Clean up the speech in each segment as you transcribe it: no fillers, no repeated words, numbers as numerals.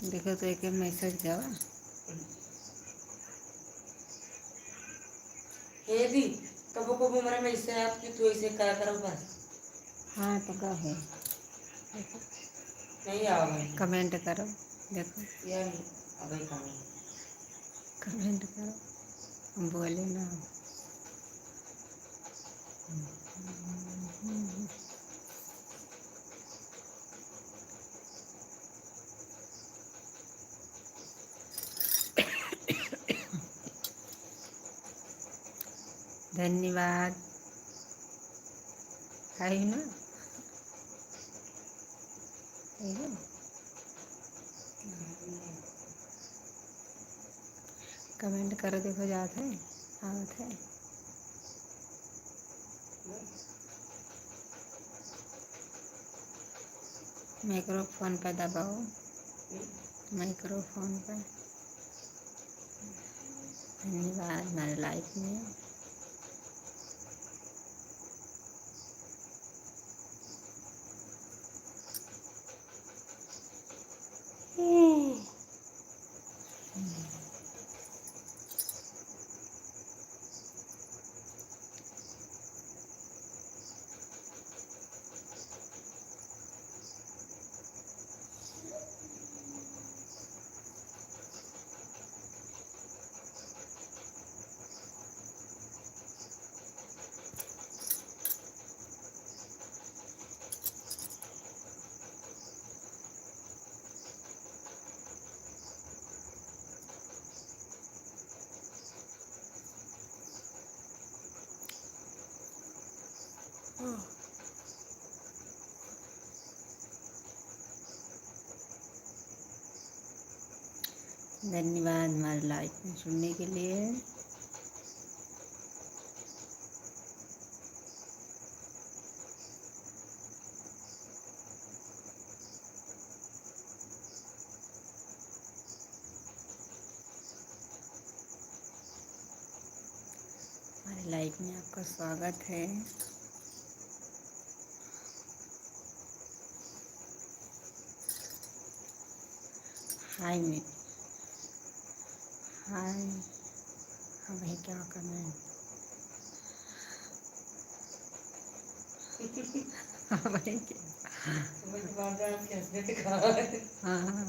देखो तो एक मैसेज जावा हे दी कबो कबो मरा में इससे आपकी तू ऐसे करा करो बस हाँ तो का है नहीं आओ भाई कमेंट करो देखो यार अबे कमी कमेंट करो बोले ना धन्यवाद है ना है कमेंट करो देखो जात है आवत है माइक्रोफोन पर दबाओ माइक्रोफोन पर धन्यवाद हमारे लाइफ में धन्यवाद हमारे लाइफ में सुनने के लिए हमारी लाइफ में आपका स्वागत है हाय में हाय हाँ भाई क्या करना है हाँ भाई क्या समझ बात है आपके हस्बैंड का हाँ हाँ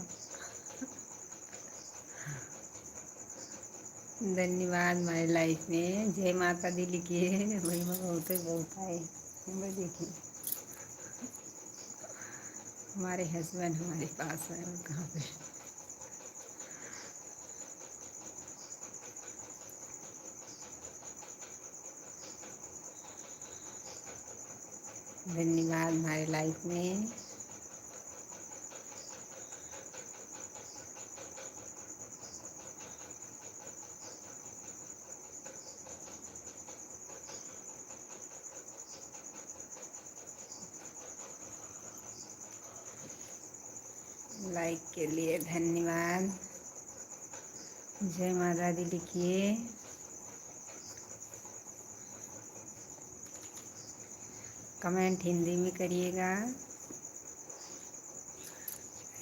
धन्यवाद हमारी लाइफ में जय माता दी लिखिए वही में बहुत बहुत आए मैं देखिए हमारे हस्बैंड हमारे पास है और कहाँ पे धन्यवाद हमारे लाइफ में लाइक के लिए धन्यवाद जय माता दी लिखिए कमेंट हिंदी में करिएगा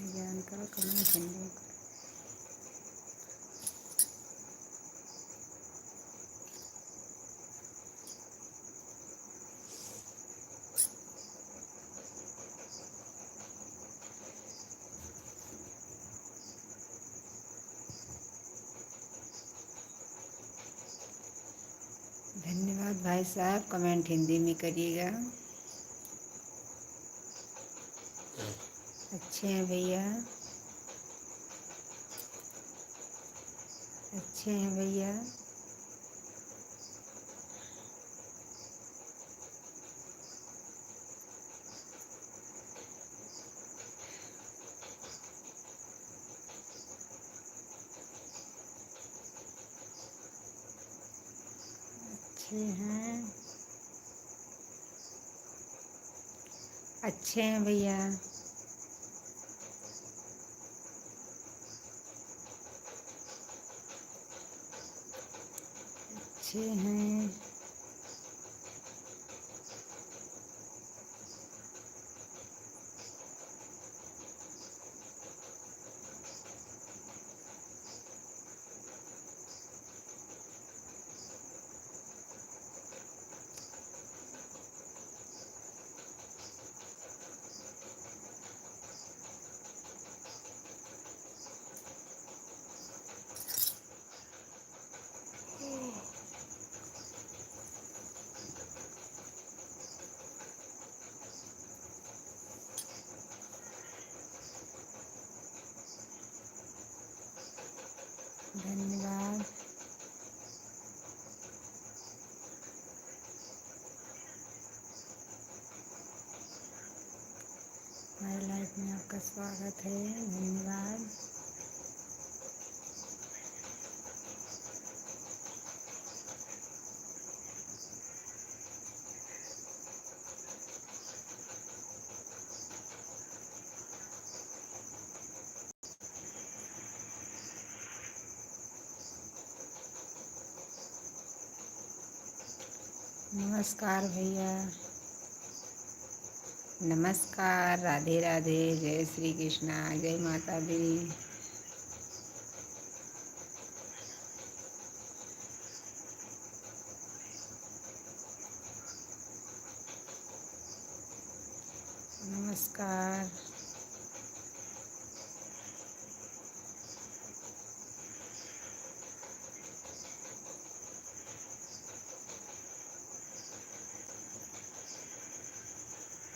ज्ञान करो कमेंट हिंदी में धन्यवाद भाई साहब कमेंट हिंदी में करिएगा अच्छे हैं भैया अच्छे हैं भैया अच्छे हैं अच्छे हैं भैया अच्छे हैं धन्यवाद। हमारी लाइफ में आपका स्वागत है। धन्यवाद। नमस्कार भैया, नमस्कार। राधे राधे। जय श्री कृष्णा। जय माता दी। नमस्कार।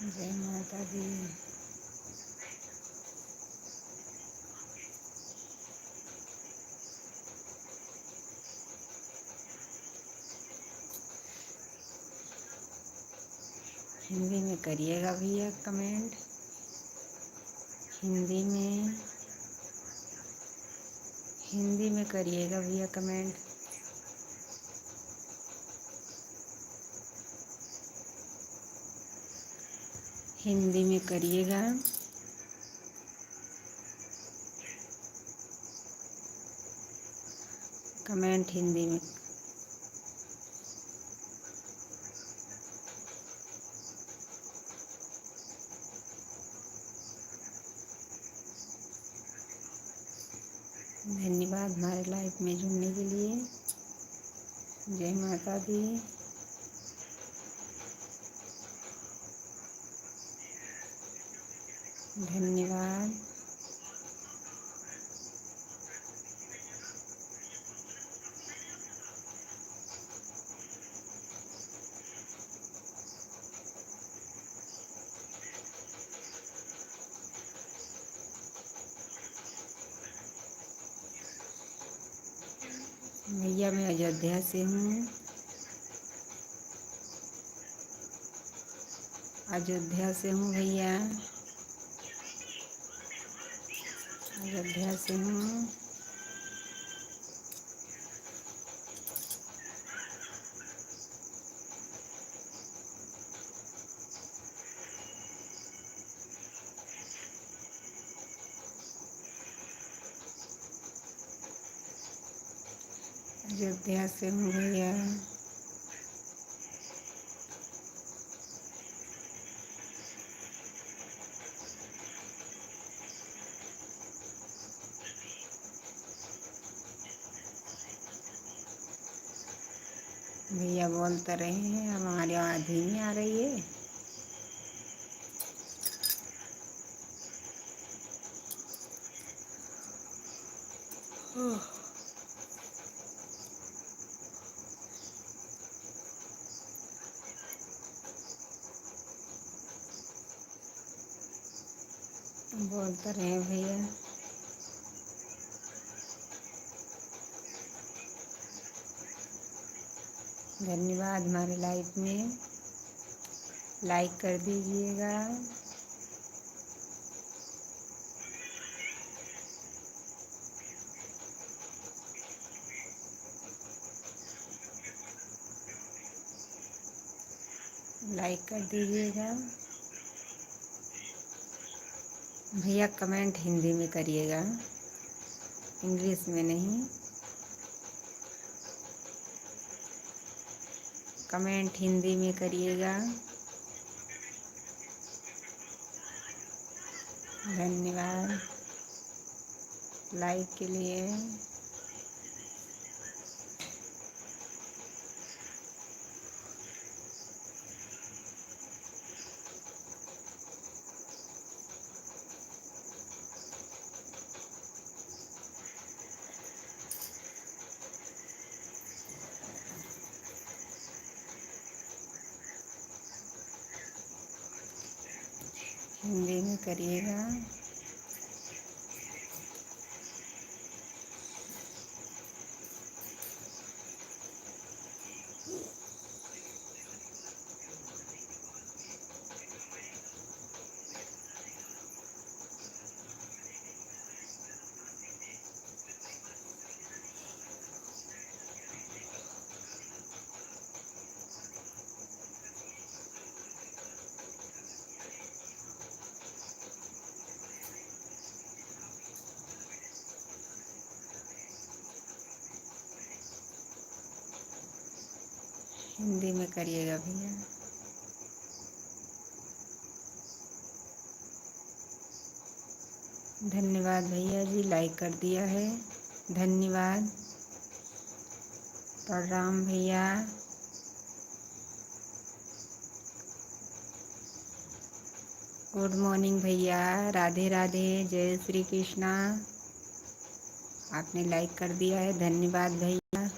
जय माता दी। हिंदी में करिएगा भैया कमेंट। हिंदी में करिएगा भैया कमेंट। हिंदी में करिएगा। कमेंट हिंदी में। धन्यवाद हमारे लाइफ में जुड़ने के लिए। जय माता दी। धन्यवाद। भैया मैं अयोध्या से हूँ। अयोध्या से हूँ भैया। अयोध्या से हूँ। अयोध्या से हूँ भैया। भैया बोलते रहे हैं, हमारी आवाज़ ही नहीं आ रही है। बोलते रहे भैया। धन्यवाद हमारे लाइफ में। लाइक कर दीजिएगा। लाइक कर दीजिएगा। भैया कमेंट हिंदी में करिएगा, इंग्लिश में नहीं। कमेंट हिंदी में करिएगा। धन्यवाद लाइक के लिए। हिंदी में करिएगा। हिंदी में करिएगा भैया। धन्यवाद भैया जी, लाइक कर दिया है, धन्यवाद। प्रणाम भैया। गुड मॉर्निंग भैया, राधे राधे, जय श्री कृष्णा। आपने लाइक कर दिया है, धन्यवाद भैया।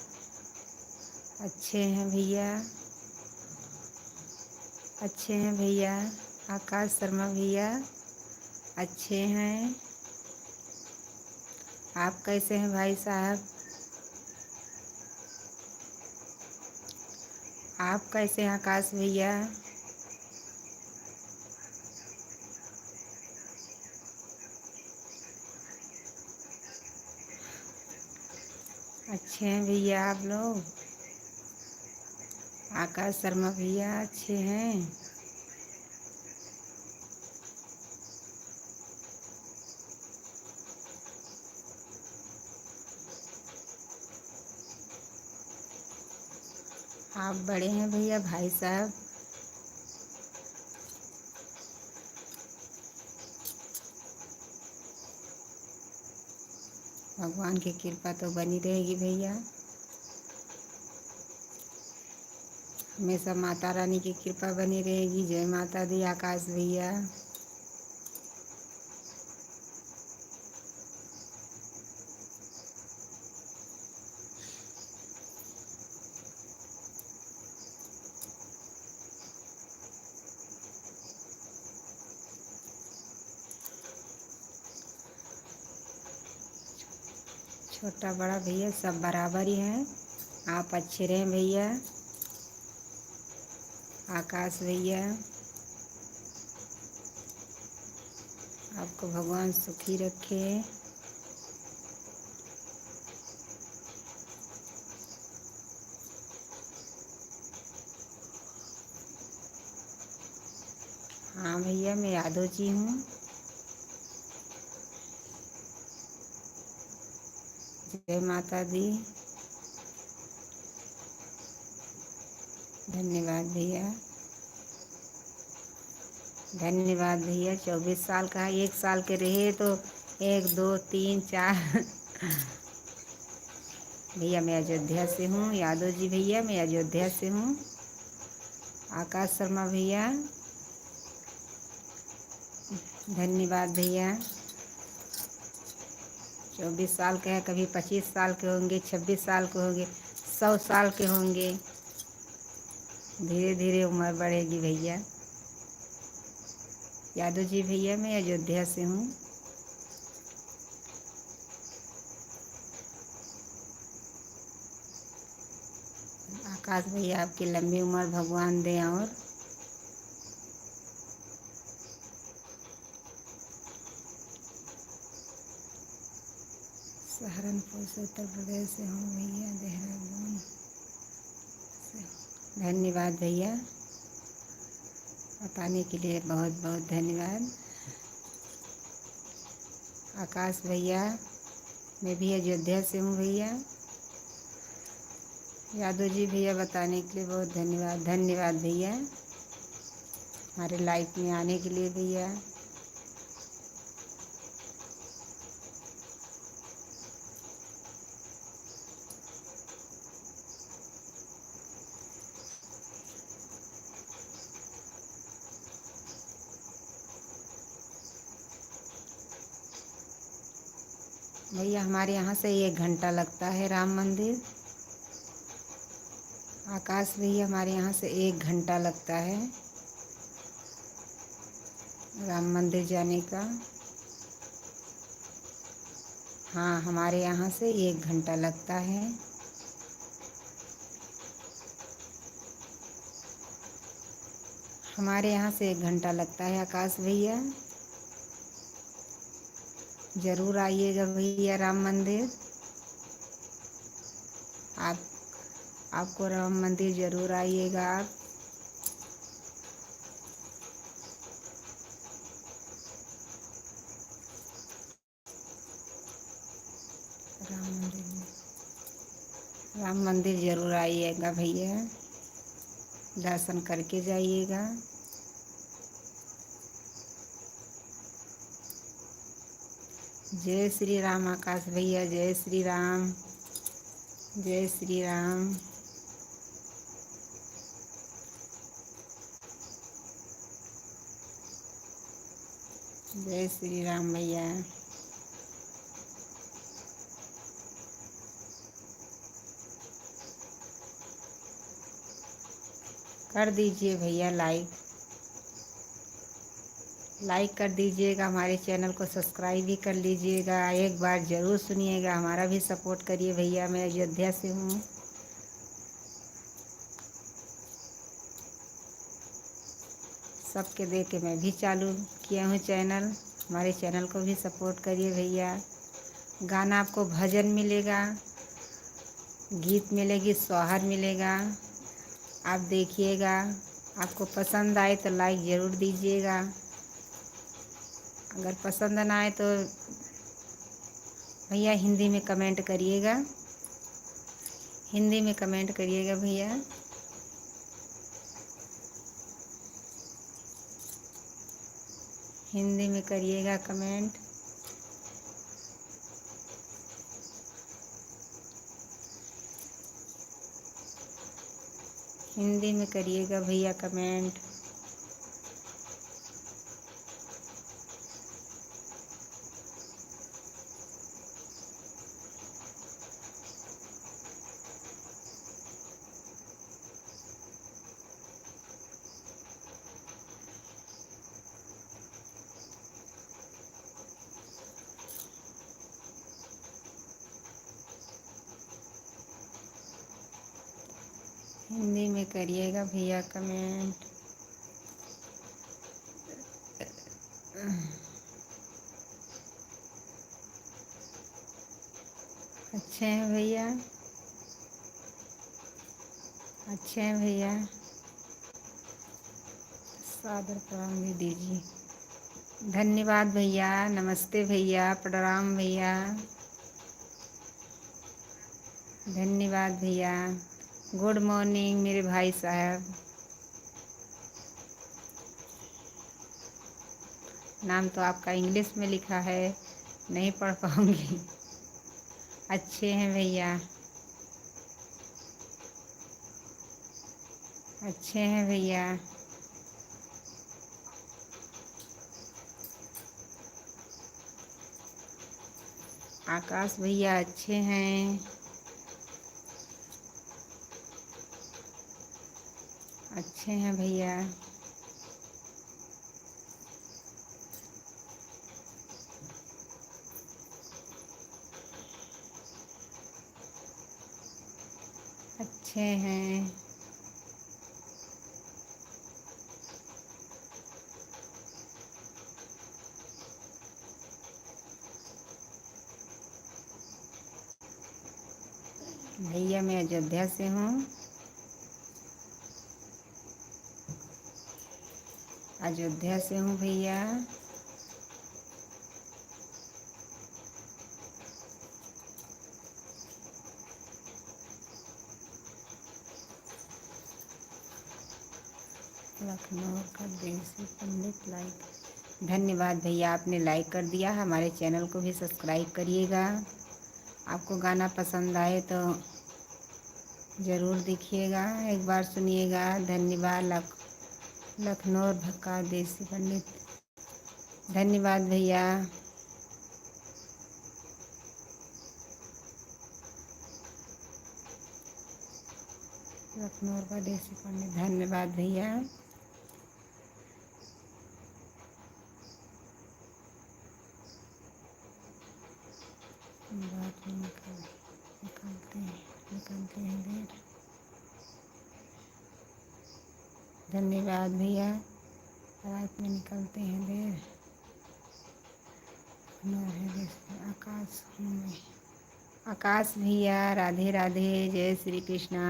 अच्छे हैं भैया, अच्छे हैं भैया। आकाश शर्मा भैया अच्छे हैं। आप कैसे हैं भाई साहब? आप कैसे हैं आकाश भैया? अच्छे हैं भैया आप लोग? आकाश शर्मा भैया अच्छे हैं। आप बड़े हैं भैया भाई साहब। भगवान की कृपा तो बनी रहेगी भैया, हमेशा माता रानी की कृपा बनी रहेगी। जय माता दी आकाश भैया। छोटा बड़ा भैया सब बराबर ही हैं। आप अच्छे रहें भैया। आकाश भैया आपको भगवान सुखी रखे। हाँ भैया, मैं यादव जी हूँ। जय माता दी। धन्यवाद भैया, धन्यवाद भैया। 24 साल का है, 1 साल के रहे तो 1 2 3 4 भैया मैं अयोध्या से हूँ। यादव जी भैया मैं अयोध्या से हूँ। आकाश शर्मा भैया धन्यवाद भैया। 24 साल के हैं, कभी 25 साल के होंगे, 26 साल के होंगे, 100 साल के होंगे। धीरे धीरे उम्र बढ़ेगी भैया। यादव जी भैया मैं अयोध्या से हूँ। आकाश भैया आपकी लंबी उम्र भगवान दे। और सहारनपुर से, उत्तर प्रदेश से हूँ भैया, देहरादून से। धन्यवाद भैया, बताने के लिए बहुत बहुत धन्यवाद। आकाश भैया मैं भी अयोध्या से हूँ भैया। यादव जी भैया बताने के लिए बहुत धन्यवाद। धन्यवाद भैया हमारे लाइफ में आने के लिए भैया। भैया हमारे यहाँ से 1 घंटा लगता है राम मंदिर। आकाश भैया हमारे यहाँ से 1 घंटा लगता है राम मंदिर जाने का। हाँ हमारे यहाँ से 1 घंटा लगता है। हमारे यहाँ से 1 घंटा लगता है आकाश भैया। ज़रूर आइएगा भैया राम मंदिर। आप आपको राम मंदिर ज़रूर आइएगा आप। राम मंदिर ज़रूर आइएगा भैया। दर्शन करके जाइएगा। जय श्री राम आकाश भैया, जय श्री राम, जय श्री राम। जय श्री राम भैया। कर दीजिए भैया लाइक, लाइक कर दीजिएगा, हमारे चैनल को सब्सक्राइब भी कर लीजिएगा। एक बार ज़रूर सुनिएगा, हमारा भी सपोर्ट करिए भैया। मैं अयोध्या से हूँ। सबके देख के मैं भी चालू किया हूँ चैनल। हमारे चैनल को भी सपोर्ट करिए भैया। गाना आपको भजन मिलेगा, गीत मिलेगी, सोहर मिलेगा। आप देखिएगा, आपको पसंद आए तो लाइक ज़रूर दीजिएगा। अगर पसंद ना आए तो भैया हिंदी में कमेंट करिएगा, हिंदी में कमेंट करिएगा भैया। हिंदी में करिएगा कमेंट। हिंदी में करिएगा भैया कमेंट। हिंदी में करिएगा भैया कमेंट। अच्छे हैं भैया, अच्छे हैं भैया। सादर प्रणाम भी दीजिए। धन्यवाद भैया, नमस्ते भैया, प्रणाम भैया, धन्यवाद भैया। गुड मॉर्निंग मेरे भाई साहब। नाम तो आपका इंग्लिश में लिखा है, नहीं पढ़ पाऊंगी। अच्छे हैं भैया, अच्छे हैं भैया। आकाश भैया अच्छे हैं, अच्छे हैं भैया। अच्छे हैं। भैया मैं अयोध्या से हूँ, अयोध्या से हूँ भैया। लखनऊ का देसी पंडित लाइक। धन्यवाद भैया, आपने लाइक कर दिया। हमारे चैनल को भी सब्सक्राइब करिएगा। आपको गाना पसंद आए तो ज़रूर देखिएगा, एक बार सुनिएगा। धन्यवाद। लखनऊ का देसी पंडित, धन्यवाद भैया। लखनऊ का देसी पंडित, धन्यवाद भैया। बात में निकलते हैं देर। धन्यवाद भैया, रात में निकलते हैं देर। आकाश हूँ मैं। आकाश भैया राधे राधे, जय श्री कृष्णा।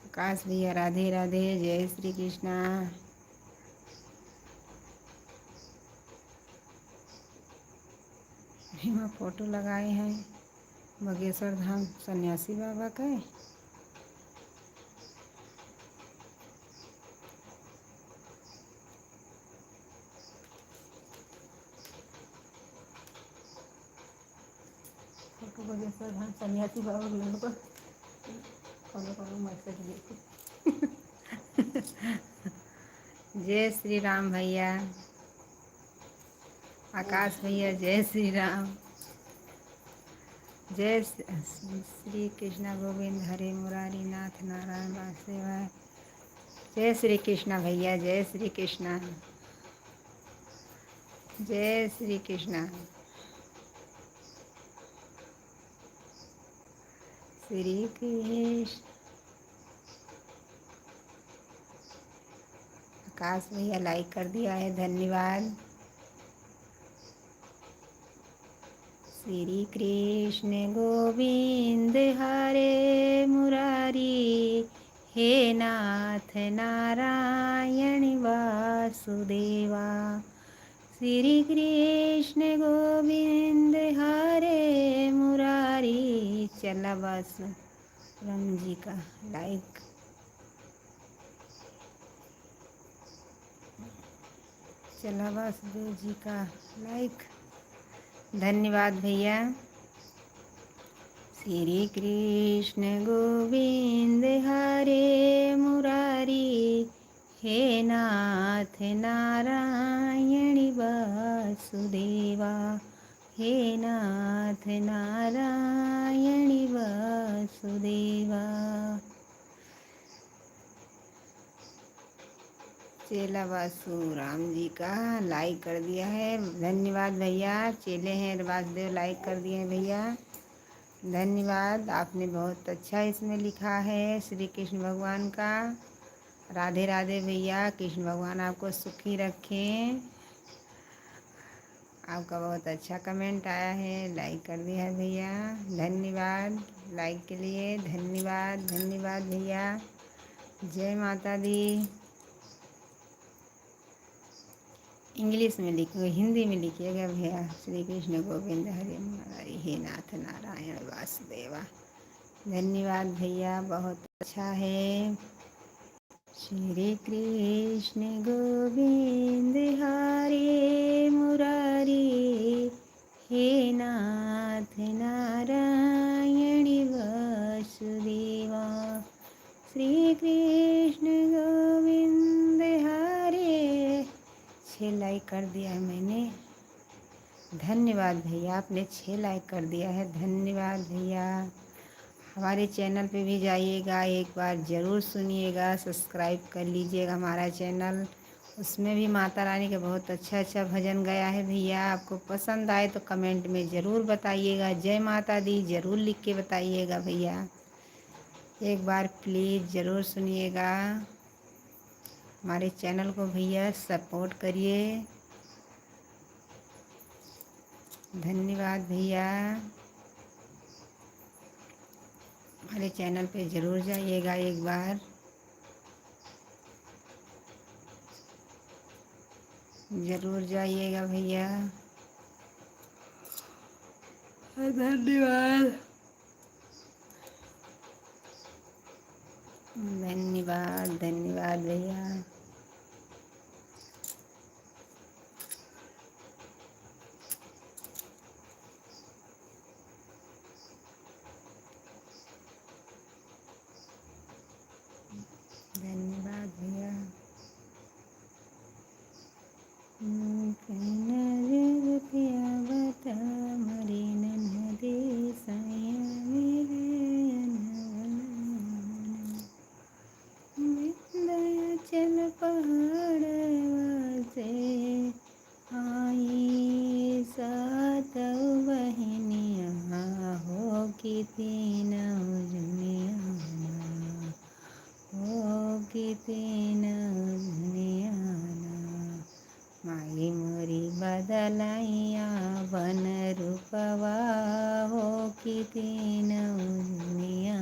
आकाश भैया राधे राधे, जय श्री कृष्णा। भीमा फोटो लगाए हैं, बागेश्वर धाम सन्यासी बाबा का है। फोटो बागेश्वर धाम सन्यासी बाबा के लड़को कौन कौन मैसेज देखो। जय श्री राम भैया, आकाश भैया जय श्री राम। जय श्री कृष्ण गोविंद हरे मुरारी नाथ नारायण वासुदेवाय। जय श्री कृष्ण भैया, जय श्री कृष्ण, जय श्री कृष्ण। श्री कृष्ण। आकाश भैया लाइक कर दिया है, धन्यवाद। श्री कृष्ण गोविंद हरे मुरारी, हे नाथ नारायण वासुदेवा। श्री कृष्ण गोविंद हरे मुरारी। चला बस राम जी का लाइक, चला वासुदेव जी का लाइक, धन्यवाद भैया। श्री कृष्ण गोविंद हरे मुरारी, हे नाथ नारायण वासुदेवा। हे नाथ नारायण वासुदेवा। चेला वासु राम जी का लाइक कर दिया है, धन्यवाद भैया। चेले हैं वासुदेव लाइक कर दिए हैं भैया, धन्यवाद। आपने बहुत अच्छा इसमें लिखा है श्री कृष्ण भगवान का। राधे राधे भैया, कृष्ण भगवान आपको सुखी रखें। आपका बहुत अच्छा कमेंट आया है, लाइक कर दिया है भैया, धन्यवाद। लाइक के लिए धन्यवाद, धन्यवाद भैया। जय माता दी। इंग्लिश में लिखिए, हिंदी में लिखिएगा भैया। श्री कृष्ण गोविंद हरे मुरारी, हे नाथ नारायण वासुदेवा। धन्यवाद भैया, बहुत अच्छा है। श्री कृष्ण गोविंद हरे मुरारी, हे नाथ नारायण वासुदेवा। श्री कृष्ण गोविंद हरे। 6 लाइक कर दिया है मैंने, धन्यवाद भैया। आपने 6 लाइक कर दिया है, धन्यवाद भैया। हमारे चैनल पे भी जाइएगा, एक बार ज़रूर सुनिएगा, सब्सक्राइब कर लीजिएगा हमारा चैनल। उसमें भी माता रानी का बहुत अच्छा अच्छा भजन गया है भैया। आपको पसंद आए तो कमेंट में ज़रूर बताइएगा। जय माता दी ज़रूर लिख के बताइएगा भैया। एक बार प्लीज़ ज़रूर सुनिएगा। हमारे चैनल को भैया सपोर्ट करिए, धन्यवाद भैया। हमारे चैनल पे ज़रूर जाइएगा एक बार, ज़रूर जाइएगा भैया, धन्यवाद, धन्यवाद, धन्यवाद भैया। धन्यवाद भैया। मरे नन्हे साया मेरे चल पहाड़ से आई सात बहनिया हो कि तीन दुनिया हो कि तीन दुनिया। माई मोरी बदलैया बन रूपवा हो कि तीन दुनिया।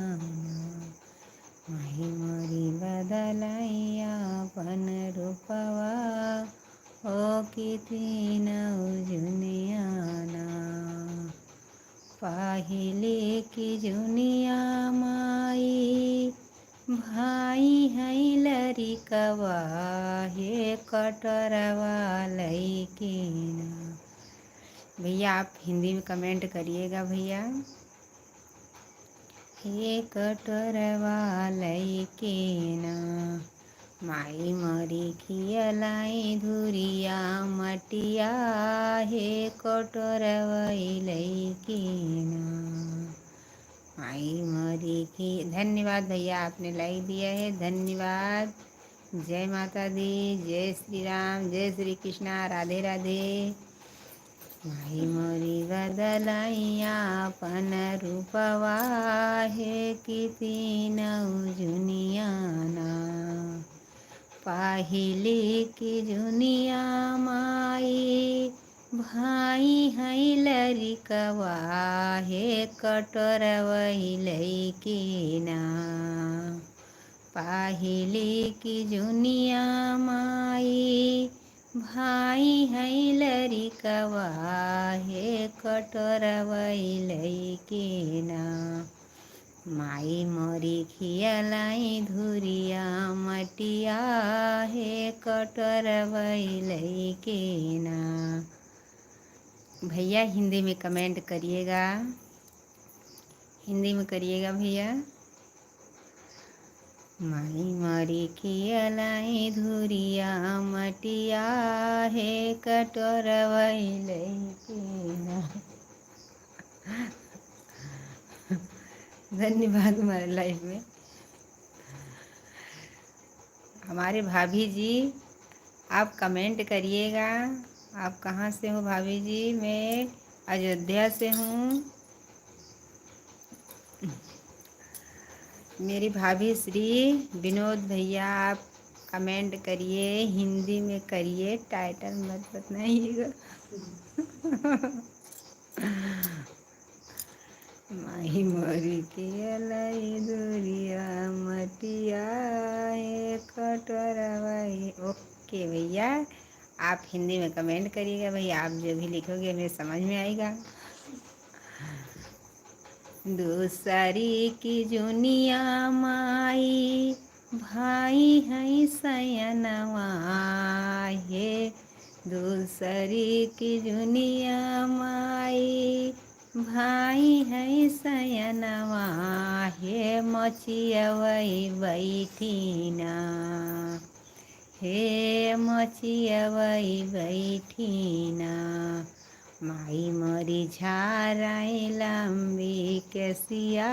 माई मोरी बदलैया बन रूपवा हो कि तीन दुनिया। पहिले की जुनिया माई, भाई है लरिकवा हे कटरवा लैकिना। भैया आप हिंदी में कमेंट करिएगा भैया। हे कटरवा लैकिना, माई मरी खियलाई धुरिया मटिया हे कटरवा लैकिना। माई मरी खी। धन्यवाद भैया, आपने लाइक दिया है, धन्यवाद। जय माता दी, जय श्री राम, जय श्री कृष्णा, राधे राधे। माई मोरी बदलैया अपन रूपवा हे किती नौ जुनियाना, पाहिली की जुनिया माई, भाई है लरिकवा हे कटरवै लैकिना। पाहिली की जुनिया माई, भाई है लरिकवा हे कटरवै लैकिना। माई मोरी खियलाई धुरिया मटिया हे कटरवै लैकिना। भैया हिंदी में कमेंट करिएगा, हिंदी में करिएगा भैया। माई मरी खियलाई धुरिया मटिया हे कटरवै लैकिना। धन्यवाद हमारे लाइफ में। हमारे भाभी जी आप कमेंट करिएगा। आप कहाँ से हो भाभी जी? मैं अयोध्या से हूँ। मेरी भाभी श्री विनोद भैया आप कमेंट करिए, हिंदी में करिए, टाइटल मत बताइएगा। माही मोरी के लाई दूरिया मटिया हे कटरवाई। ओके भैया, आप हिंदी में कमेंट करिएगा भैया। आप जो भी लिखोगे हमें समझ में आएगा। दूसरी की जुनिया माई, भाई है सयनवा हे। दूसरी की जुनिया माई, भाई है सयनवा हे मचियवै बैठीना। हे मचियवै बैठीना। माई मरी झाराई लंबी केसिया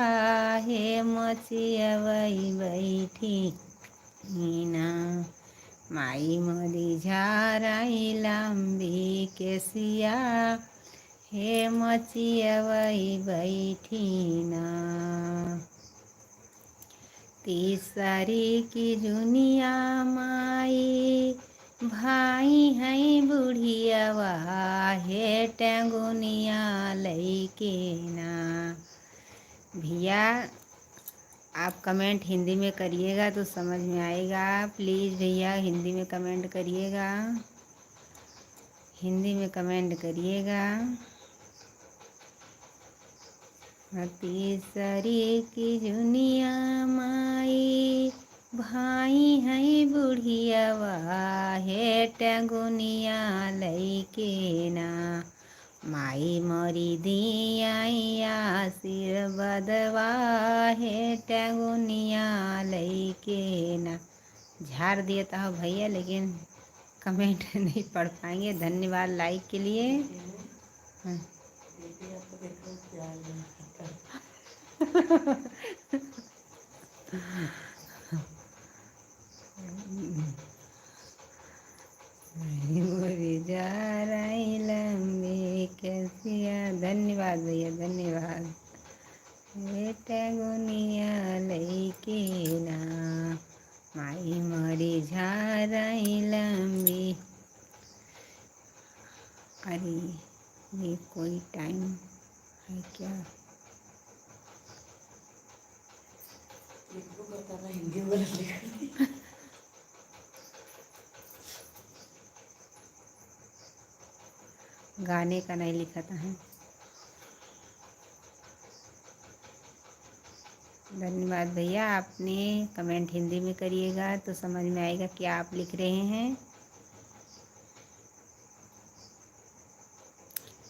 हे मचियवै बैठीना। माई मरी झाराई लंबी केसिया हे मचियवै बैठीना। तीसरी की जुनिया माई, भाई है बुढ़ियावा हे टेंगुनिया लैकिना। भैया आप कमेंट हिंदी में करिएगा तो समझ में आएगा। प्लीज़ भैया हिंदी में कमेंट करिएगा, हिंदी में कमेंट करिएगा। तीसरी की जुनिया माई, भाई है बुढ़ियावा हे टेंगुनिया लैकिना। माई मोरी दिया आशीर्वादवा हे टेंगुनिया लैकिना। झाड़ दिया था भैया, लेकिन कमेंट नहीं पढ़ पाएंगे। धन्यवाद लाइक के लिए। जा रही लंबी कैसिया। धन्यवाद भैया, धन्यवाद। बेटा गुनिया लैकिना, माई मरी झाराई लंबी। अरे ये कोई टाइम है क्या? गाने का नहीं लिखा था है। धन्यवाद भैया, आपने कमेंट हिंदी में करिएगा तो समझ में आएगा क्या आप लिख रहे हैं।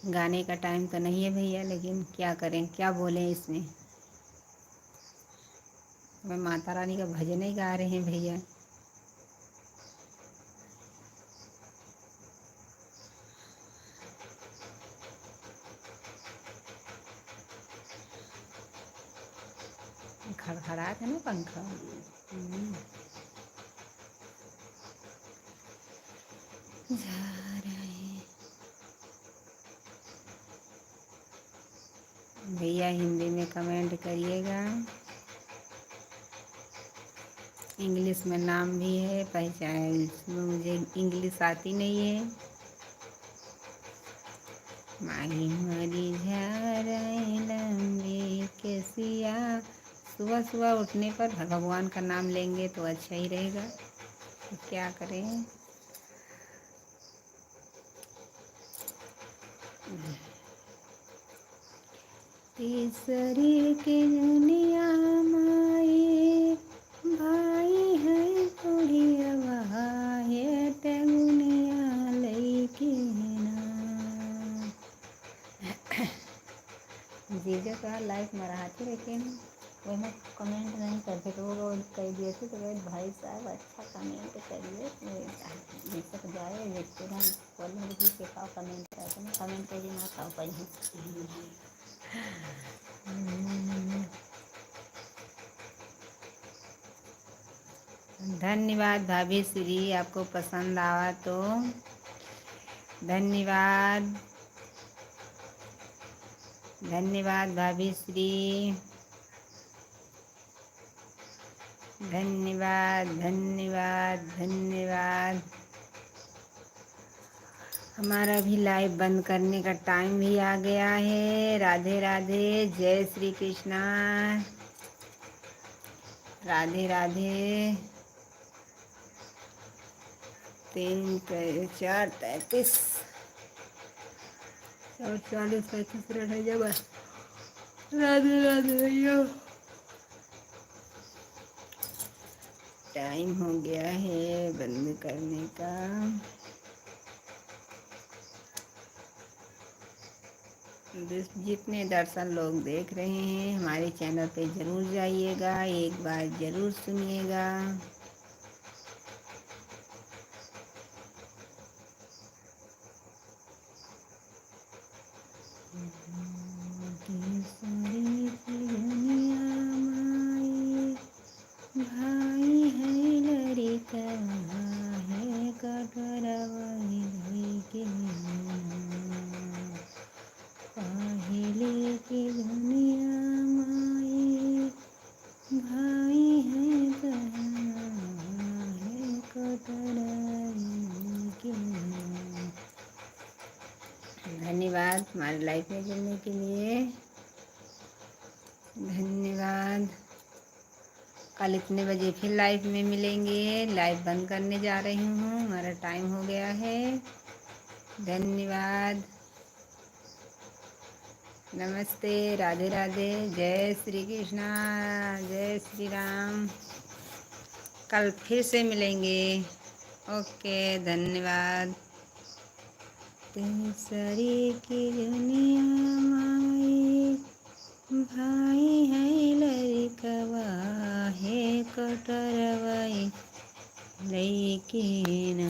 गाने का टाइम तो नहीं है भैया, लेकिन क्या करें, क्या बोलें इसमें। हमें माता रानी का भजन ही गा रहे हैं भैया। खड़खड़ाता है ना पंखा। जा रहे भैया, हिंदी में कमेंट करिएगा। इंग्लिश में नाम भी है, पहचान इसमें मुझे इंग्लिश आती नहीं है। माही मरी झाराए लंबी केसिया। सुबह सुबह उठने पर भगवान का नाम लेंगे तो अच्छा ही रहेगा, तो क्या करें। तीसरी की दुनिया माई भाई है बुढ़िया है टेगुनिया लईकी ना। जीजा का लाइफ मराठी, लेकिन वो में कमेंट नहीं करते, तो वो कह दिए थे तो भाई साहब अच्छा कमेंट करिए, दिक्कत जाए देखते हैं बोल भी के का कमेंट करते हैं, कमेंट करिए ना का पाई। धन्यवाद भाभी श्री, आपको पसंद आवा तो धन्यवाद। धन्यवाद भाभी श्री, धन्यवाद धन्यवाद धन्यवाद। हमारा भी लाइव बंद करने का टाइम भी आ गया है। राधे राधे, जय श्री कृष्णा, राधे राधे। 3 4 33 और 40 35 मिनट है जब। राधे राधे भैया, टाइम हो गया है बंद करने का। जितने दर्शन लोग देख रहे हैं हमारे चैनल पे ज़रूर जाइएगा, एक बार ज़रूर सुनिएगा। भाई है लड़का है कटरवाई के पहले की दुनिया माई भाई है कटरवाई के। धन्यवाद हमारे लाइफ में जुड़ने के लिए, धन्यवाद। कल इतने बजे फिर लाइव में मिलेंगे। लाइव बंद करने जा रही हूँ, हमारा टाइम हो गया है। धन्यवाद, नमस्ते, राधे राधे, जय श्री कृष्णा, जय श्री राम। कल फिर से मिलेंगे। ओके, धन्यवाद। तीसरी की दुनिया माई भाई है लड़कवा है कटरवाई लईके ना।